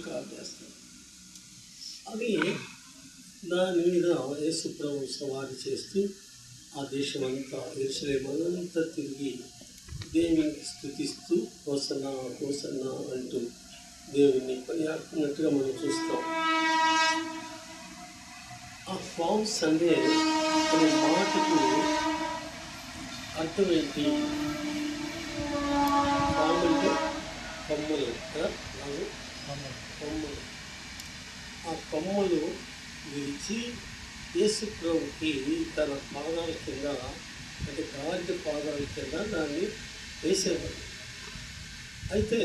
Call చేస్తాడు. అది దాని మీద యేసు ప్రభు సవారి చేస్తూ ఆ దేశమంతా యెరూషలేమంతా తిరిగి దేవునికి స్తుతిస్తూ హోసన్నా హోసన్నా అంటూ దేవుని కొనియాడుతున్నట్టుగా మనం చూస్తాం. ఆ పామ్ సండే అనే మాటకు అర్థం ఏంటి? పామ్ అంటే కొమ్మలు కదా, కొమ్మలు. ఆ కొమ్మలు విరిచి యేసు ప్రభుకి తన పాదాల కింద, అంటే గాడిద పాదాల కింద దాన్ని వేసేవాడు. అయితే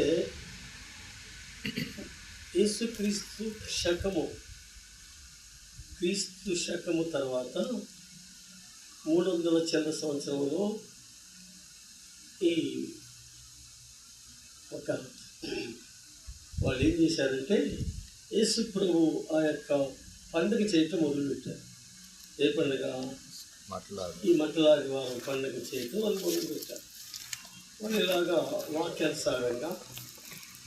యేసుక్రీస్తు శకము తర్వాత 300 చిల్లర సంవత్సరంలో ఈ వాళ్ళు ఏం చేశారంటే యేసు ప్రభు ఆ యొక్క పండుగ చేయటం మొదలుపెట్టారు. ఏ పండుగ? ఈ మట్టలాది వారం పండుగ చేయటం వాళ్ళు మొదలుపెట్టారు. వాళ్ళు ఇలాగా వాక్యానుసారంగా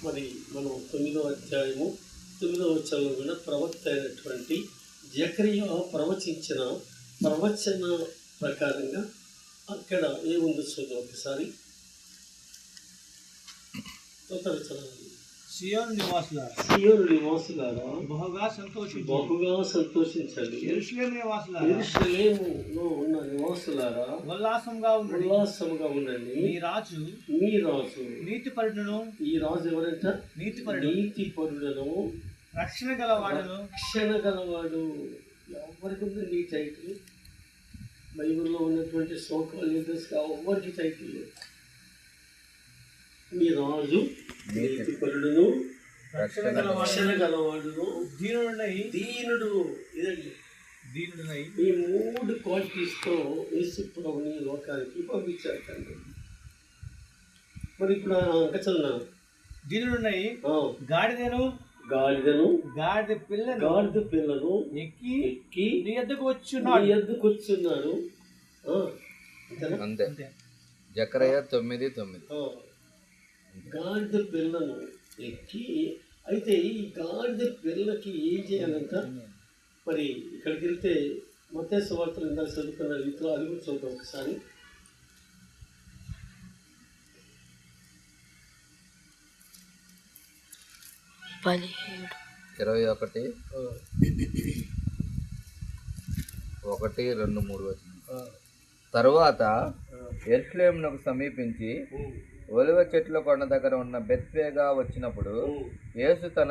మరి మనం 9వ అధ్యాయము 9వ వచనంలో కూడా ప్రవక్త అయినటువంటి జకరియా ప్రవచించిన ప్రవచన ప్రకారంగా అక్కడ ఏముందో చూద్దాం ఒకసారి. సియోను నివాసులారా బహుగా సంతోషించండి. యెరూషలేములో ఉన్న నివాసులారా ఉల్లాసంగా ఉండండి. మీ రాజు నీతిపరుడును. ఈ రాజు ఎవరంట? నీతిపరుడును, రక్షణ గలవాడు. ఎవరికి ఉందండి ఈ టైటిల్? బైబిల్లో ఉన్నటువంటి సోకాల్ లీడర్స్ ఎవరికి టైటిల్ లేదు. మీ రాజు నీతిపరుడును, రక్షణ గలవాడును, దీనుడు. ఇదండి దీనుడునై. ఈ 3 క్వాలిటీస్తో యేసు ప్రభుని లోకానికి పంపించారు తండ్రి. మరి ఇప్పుడు ఇంకా చదువునా? దీనుడునై గాడిద పిల్లను ఎక్కి నీ యొద్దకు వచ్చున్నాడు. అంతే. జకరియా 9:9. గాడిద పిల్లను ఎక్కి. అయితే ఈ గాడిద పిల్లకి ఏం చేయాలంట? మరి ఇక్కడికి వెళ్తే మత్తయి సువార్తలు ఇందాక చదువుకున్న రీతిలో అది కూడా చూద్దాం ఒకసారి. ఇరవై 1:1-2-3 తరువాత యెరూషలేమునకు సమీపించి ఒలివ చెట్ల కొండ దగ్గర ఉన్న బెత్ఫేగా వచ్చినప్పుడు యేసు తన